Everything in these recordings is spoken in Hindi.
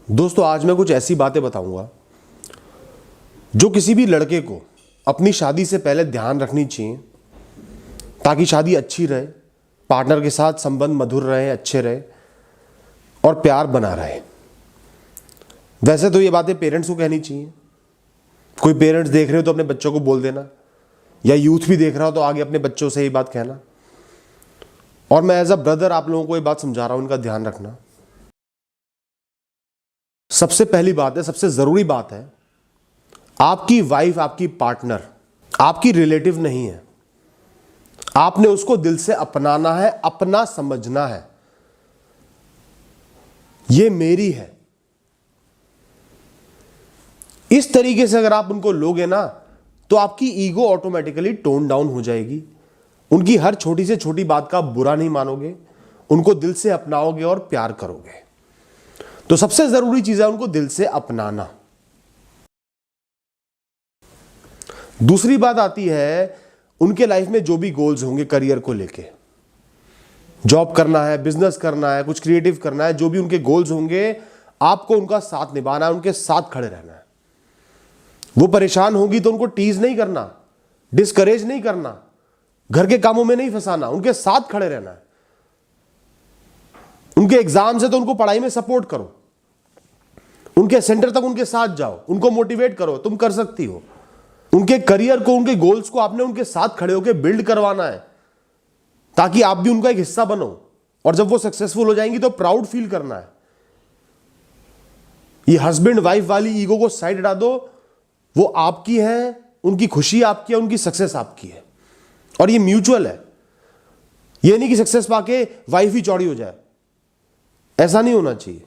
दोस्तों आज मैं कुछ ऐसी बातें बताऊंगा जो किसी भी लड़के को अपनी शादी से पहले ध्यान रखनी चाहिए ताकि शादी अच्छी रहे, पार्टनर के साथ संबंध मधुर रहे, अच्छे रहे और प्यार बना रहे। वैसे तो ये बातें पेरेंट्स को कहनी चाहिए। कोई पेरेंट्स देख रहे हो तो अपने बच्चों को बोल देना, या यूथ भी देख रहा हो तो आगे अपने बच्चों से ये बात कहना। और मैं एज अ ब्रदर आप लोगों को ये बात समझा रहा हूं, इनका ध्यान रखना। सबसे पहली बात है, सबसे जरूरी बात है, आपकी वाइफ, आपकी पार्टनर आपकी रिलेटिव नहीं है। आपने उसको दिल से अपनाना है, अपना समझना है। ये मेरी है, इस तरीके से अगर आप उनको लोगे ना तो आपकी ईगो ऑटोमेटिकली टोन डाउन हो जाएगी। उनकी हर छोटी से छोटी बात का बुरा नहीं मानोगे, उनको दिल से अपनाओगे और प्यार करोगे। तो सबसे जरूरी चीज है उनको दिल से अपनाना। दूसरी बात आती है उनके लाइफ में जो भी गोल्स होंगे, करियर को लेके, जॉब करना है, बिजनेस करना है, कुछ क्रिएटिव करना है, जो भी उनके गोल्स होंगे, आपको उनका साथ निभाना है, उनके साथ खड़े रहना है। वो परेशान होगी तो उनको टीज नहीं करना, डिस्करेज नहीं करना, घर के कामों में नहीं फंसाना, उनके साथ खड़े रहना है। उनके एग्जाम्स है तो उनको पढ़ाई में सपोर्ट करो, उनके सेंटर तक उनके साथ जाओ, उनको मोटिवेट करो, तुम कर सकती हो। उनके करियर को, उनके गोल्स को आपने उनके साथ खड़े होकर बिल्ड करवाना है ताकि आप भी उनका एक हिस्सा बनो, और जब वो सक्सेसफुल हो जाएंगी तो प्राउड फील करना है। ये हस्बैंड वाइफ वाली ईगो को साइड हटा दो। वो आपकी है, उनकी खुशी आपकी है, उनकी सक्सेस आपकी है, और ये म्यूचुअल है। ये नहीं कि सक्सेस पाके वाइफ ही चौड़ी हो जाए, ऐसा नहीं होना चाहिए।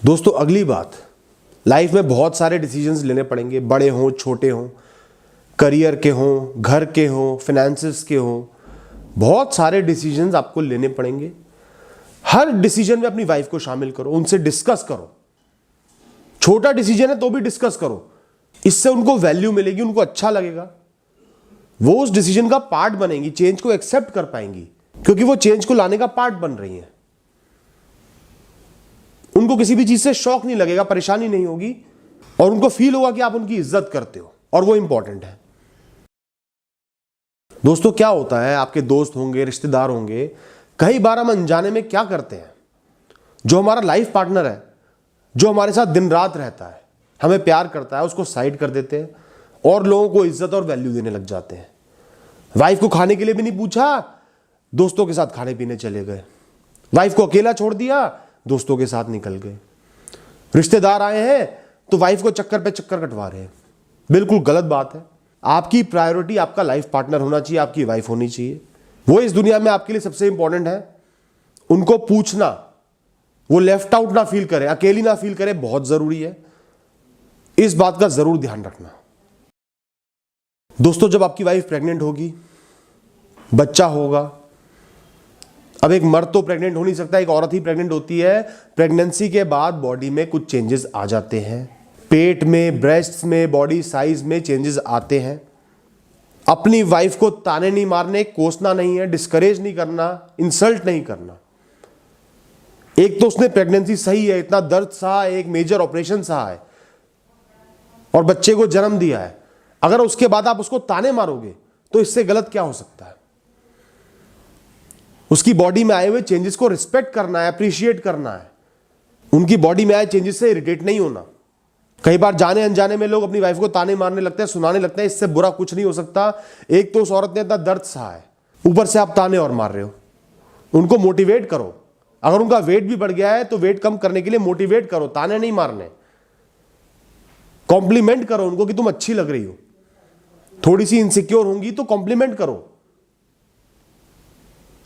दोस्तों अगली बात, लाइफ में बहुत सारे डिसीजंस लेने पड़ेंगे, बड़े हों छोटे हों, करियर के हों, घर के हों, फाइनेंसेस के हों, बहुत सारे डिसीजंस आपको लेने पड़ेंगे। हर डिसीजन में अपनी वाइफ को शामिल करो, उनसे डिस्कस करो। छोटा डिसीजन है तो भी डिस्कस करो, इससे उनको वैल्यू मिलेगी, उनको अच्छा लगेगा, वो उस डिसीजन का पार्ट बनेंगी, चेंज को एक्सेप्ट कर पाएंगी, क्योंकि वो चेंज को लाने का पार्ट बन रही हैं। उनको किसी भी चीज से शौक नहीं लगेगा, परेशानी नहीं होगी, और उनको फील होगा कि आप उनकी इज्जत करते हो, और वो इंपॉर्टेंट है। दोस्तों क्या होता है, आपके दोस्त होंगे, रिश्तेदार होंगे, कई बार हम अनजाने में क्या करते हैं, जो हमारा लाइफ पार्टनर है, जो हमारे साथ दिन रात रहता है, हमें प्यार करता है, उसको साइड कर देते हैं और लोगों को इज्जत और वैल्यू देने लग जाते हैं। वाइफ को खाने के लिए भी नहीं पूछा, दोस्तों के साथ खाने पीने चले गए। वाइफ को अकेला छोड़ दिया, दोस्तों के साथ निकल गए। रिश्तेदार आए हैं तो वाइफ को चक्कर पे चक्कर कटवा रहे हैं। बिल्कुल गलत बात है। आपकी प्रायोरिटी आपका लाइफ पार्टनर होना चाहिए, आपकी वाइफ होनी चाहिए। वो इस दुनिया में आपके लिए सबसे इंपॉर्टेंट है। उनको पूछना, वो लेफ्ट आउट ना फील करे, अकेली ना फील करे, बहुत जरूरी है। इस बात का जरूर ध्यान रखना। दोस्तों जब आपकी वाइफ प्रेग्नेंट होगी, बच्चा होगा, अब एक मर्द तो प्रेग्नेंट हो नहीं सकता, एक औरत ही प्रेग्नेंट होती है। प्रेगनेंसी के बाद बॉडी में कुछ चेंजेस आ जाते हैं, पेट में, ब्रेस्ट्स में, बॉडी साइज में चेंजेस आते हैं। अपनी वाइफ को ताने नहीं मारने, कोसना नहीं है, डिस्करेज नहीं करना, इंसल्ट नहीं करना। एक तो उसने प्रेगनेंसी सही है, इतना दर्द सहा, एक मेजर ऑपरेशन सहा है और बच्चे को जन्म दिया है। अगर उसके बाद आप उसको ताने मारोगे तो इससे गलत क्या हो सकता है। उसकी बॉडी में आए हुए चेंजेस को रिस्पेक्ट करना है, अप्रिशिएट करना है। उनकी बॉडी में आए चेंजेस से इरिटेट नहीं होना। कई बार जाने अनजाने में लोग अपनी वाइफ को ताने मारने लगते हैं, सुनाने लगते हैं। इससे बुरा कुछ नहीं हो सकता। एक तो उस औरत ने इतना दर्द सहा है, ऊपर से आप ताने और मार रहे हो। उनको मोटिवेट करो। अगर उनका वेट भी बढ़ गया है तो वेट कम करने के लिए मोटिवेट करो, ताने नहीं मारने। कॉम्प्लीमेंट करो उनको कि तुम अच्छी लग रही हो। थोड़ी सी इनसिक्योर होंगी तो कॉम्प्लीमेंट करो,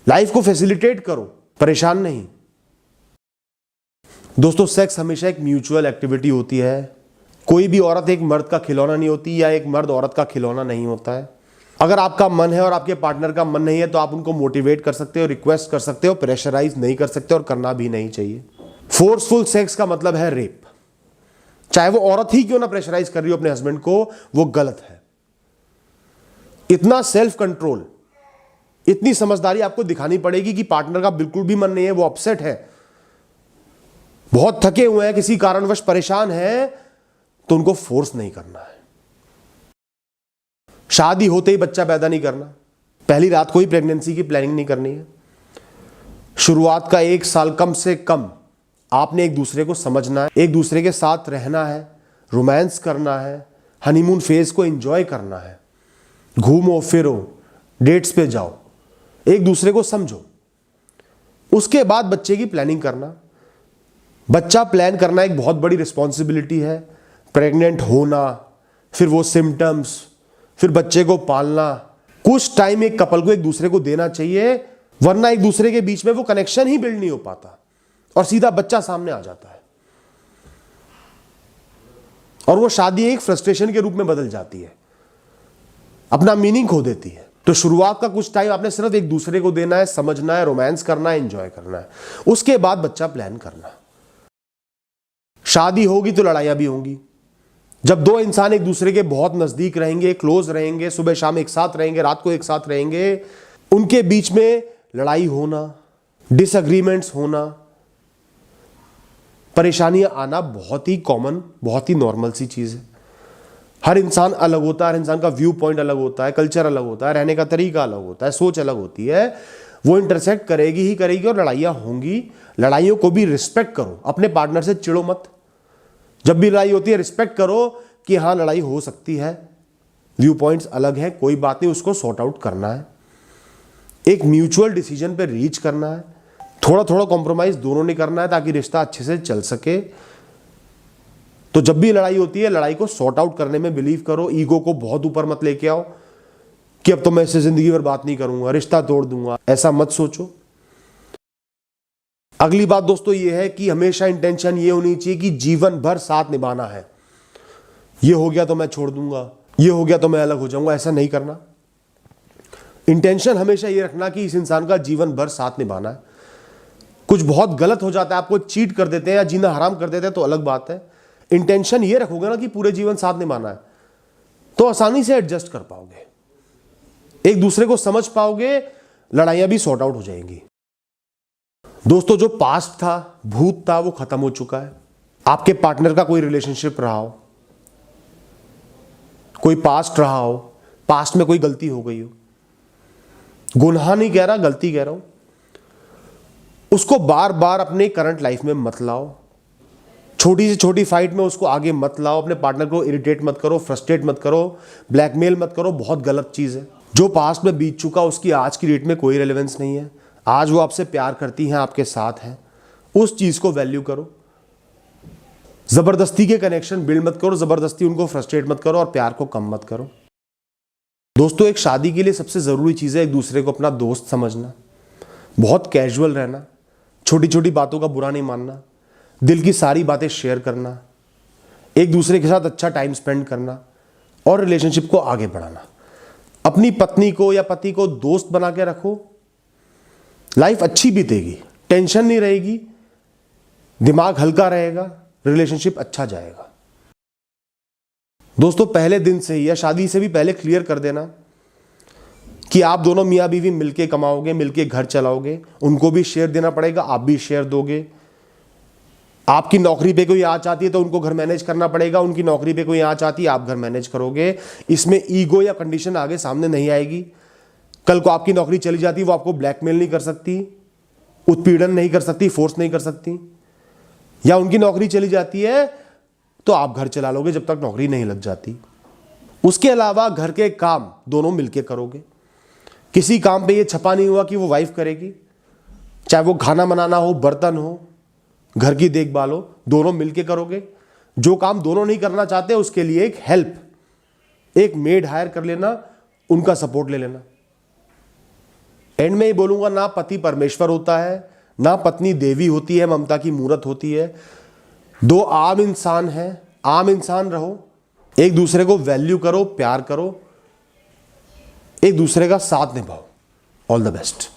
लाइफ को फैसिलिटेट करो, परेशान नहीं। दोस्तों सेक्स हमेशा एक म्यूचुअल एक्टिविटी होती है। कोई भी औरत एक मर्द का खिलौना नहीं होती, या एक मर्द औरत का खिलौना नहीं होता है। अगर आपका मन है और आपके पार्टनर का मन नहीं है तो आप उनको मोटिवेट कर सकते हो, रिक्वेस्ट कर सकते हो, प्रेशराइज नहीं कर सकते, और करना भी नहीं चाहिए। फोर्सफुल सेक्स का मतलब है रेप। चाहे वो औरत ही क्यों ना प्रेशराइज कर रही हो अपने हस्बैंड को, वो गलत है। इतना सेल्फ कंट्रोल, इतनी समझदारी आपको दिखानी पड़ेगी कि पार्टनर का बिल्कुल भी मन नहीं है, वो अपसेट है, बहुत थके हुए हैं, किसी कारणवश परेशान हैं, तो उनको फोर्स नहीं करना है। शादी होते ही बच्चा पैदा नहीं करना, पहली रात को ही प्रेगनेंसी की प्लानिंग नहीं करनी है। शुरुआत का 1 साल कम से कम आपने एक दूसरे को समझना है, एक दूसरे के साथ रहना है, रोमांस करना है, हनीमून फेज को एंजॉय करना है, घूमो फिरो, डेट्स पे जाओ, एक दूसरे को समझो। उसके बाद बच्चे की प्लानिंग करना। बच्चा प्लान करना एक बहुत बड़ी रिस्पॉन्सिबिलिटी है। प्रेग्नेंट होना, फिर वो सिम्टम्स, फिर बच्चे को पालना। कुछ टाइम एक कपल को एक दूसरे को देना चाहिए, वरना एक दूसरे के बीच में वो कनेक्शन ही बिल्ड नहीं हो पाता और सीधा बच्चा सामने आ जाता है और वो शादी एक फ्रस्ट्रेशन के रूप में बदल जाती है, अपना मीनिंग खो देती है। तो शुरुआत का कुछ टाइम आपने सिर्फ एक दूसरे को देना है, समझना है, रोमांस करना है, एंजॉय करना है। उसके बाद बच्चा प्लान करना। शादी होगी तो लड़ाइयां भी होंगी। जब दो इंसान एक दूसरे के बहुत नजदीक रहेंगे, क्लोज रहेंगे, सुबह शाम एक साथ रहेंगे, रात को एक साथ रहेंगे, उनके बीच में लड़ाई होना, डिसएग्रीमेंट्स होना, परेशानियां आना बहुत ही कॉमन, बहुत ही नॉर्मल सी चीज है। हर इंसान अलग होता है, हर इंसान का व्यू पॉइंट अलग होता है, कल्चर अलग होता है, रहने का तरीका अलग होता है, सोच अलग होती है। वो इंटरसेक्ट करेगी ही करेगी और लड़ाइयां होंगी। लड़ाइयों को भी रिस्पेक्ट करो, अपने पार्टनर से चिढ़ो मत। जब भी लड़ाई होती है रिस्पेक्ट करो कि हाँ लड़ाई हो सकती है, व्यू पॉइंट्स अलग है, कोई बात नहीं, उसको सॉर्ट आउट करना है, एक म्यूचुअल डिसीजन पे रीच करना है। थोड़ा थोड़ा कॉम्प्रोमाइज दोनों ने करना है ताकि रिश्ता अच्छे से चल सके। तो जब भी लड़ाई होती है, लड़ाई को सॉर्ट आउट करने में बिलीव करो। ईगो को बहुत ऊपर मत लेके आओ कि अब तो मैं इससे जिंदगी भर बात नहीं करूंगा, रिश्ता तोड़ दूंगा, ऐसा मत सोचो। अगली बात दोस्तों ये है कि हमेशा इंटेंशन ये होनी चाहिए कि जीवन भर साथ निभाना है। ये हो गया तो मैं छोड़ दूंगा, ये हो गया तो मैं अलग हो जाऊंगा, ऐसा नहीं करना। इंटेंशन हमेशा ये रखना कि इस इंसान का जीवन भर साथ निभाना है। कुछ बहुत गलत हो जाता है, आपको चीट कर देते हैं या जीना हराम कर देते हैं तो अलग बात है। इंटेंशन ये रखोगे ना कि पूरे जीवन साथ निभाना है, तो आसानी से एडजस्ट कर पाओगे, एक दूसरे को समझ पाओगे, लड़ाइयां भी सॉर्ट आउट हो जाएंगी। दोस्तों जो पास्ट था, भूत था, वो खत्म हो चुका है। आपके पार्टनर का कोई रिलेशनशिप रहा हो, कोई पास्ट रहा हो, पास्ट में कोई गलती हो गई हो, गुनाह नहीं कह रहा, गलती कह रहा हूं, उसको बार बार अपने करंट लाइफ में मत लाओ। छोटी से छोटी फाइट में उसको आगे मत लाओ। अपने पार्टनर को इरिटेट मत करो, फ्रस्ट्रेट मत करो, ब्लैकमेल मत करो, बहुत गलत चीज है। जो पास्ट में बीत चुका उसकी आज की डेट में कोई रेलेवेंस नहीं है। आज वो आपसे प्यार करती हैं, आपके साथ हैं, उस चीज को वैल्यू करो। जबरदस्ती के कनेक्शन बिल्ड मत करो, जबरदस्ती उनको फ्रस्ट्रेट मत करो और प्यार को कम मत करो। दोस्तों एक शादी के लिए सबसे जरूरी चीज है एक दूसरे को अपना दोस्त समझना, बहुत कैजुअल रहना, छोटी छोटी बातों का बुरा नहीं मानना, दिल की सारी बातें शेयर करना, एक दूसरे के साथ अच्छा टाइम स्पेंड करना और रिलेशनशिप को आगे बढ़ाना। अपनी पत्नी को या पति को दोस्त बना के रखो, लाइफ अच्छी बीतेगी, टेंशन नहीं रहेगी, दिमाग हल्का रहेगा, रिलेशनशिप अच्छा जाएगा। दोस्तों पहले दिन से ही या शादी से भी पहले क्लियर कर देना कि आप दोनों मियां बीवी मिलके कमाओगे, मिलके घर चलाओगे, उनको भी शेयर देना पड़ेगा, आप भी शेयर दोगे। आपकी नौकरी पे कोई आँच आती है तो उनको घर मैनेज करना पड़ेगा, उनकी नौकरी पे कोई आँच आती है आप घर मैनेज करोगे। इसमें ईगो या कंडीशन आगे सामने नहीं आएगी। कल को आपकी नौकरी चली जाती है, वो आपको ब्लैकमेल नहीं कर सकती, उत्पीड़न नहीं कर सकती, फोर्स नहीं कर सकती। या उनकी नौकरी चली जाती है तो आप घर चला लोगे जब तक नौकरी नहीं लग जाती। उसके अलावा घर के काम दोनों मिलके करोगे। किसी काम पे ये छपा नहीं हुआ कि वो वाइफ करेगी, चाहे वो खाना बनाना हो, बर्तन हो, घर की देखभाल हो, दोनों मिलके करोगे। जो काम दोनों नहीं करना चाहते उसके लिए एक हेल्प, एक मेड हायर कर लेना, उनका सपोर्ट ले लेना। एंड में ही बोलूंगा, ना पति परमेश्वर होता है, ना पत्नी देवी होती है, ममता की मूरत होती है। दो आम इंसान हैं, आम इंसान रहो, एक दूसरे को वैल्यू करो, प्यार करो, एक दूसरे का साथ निभाओ। All the best.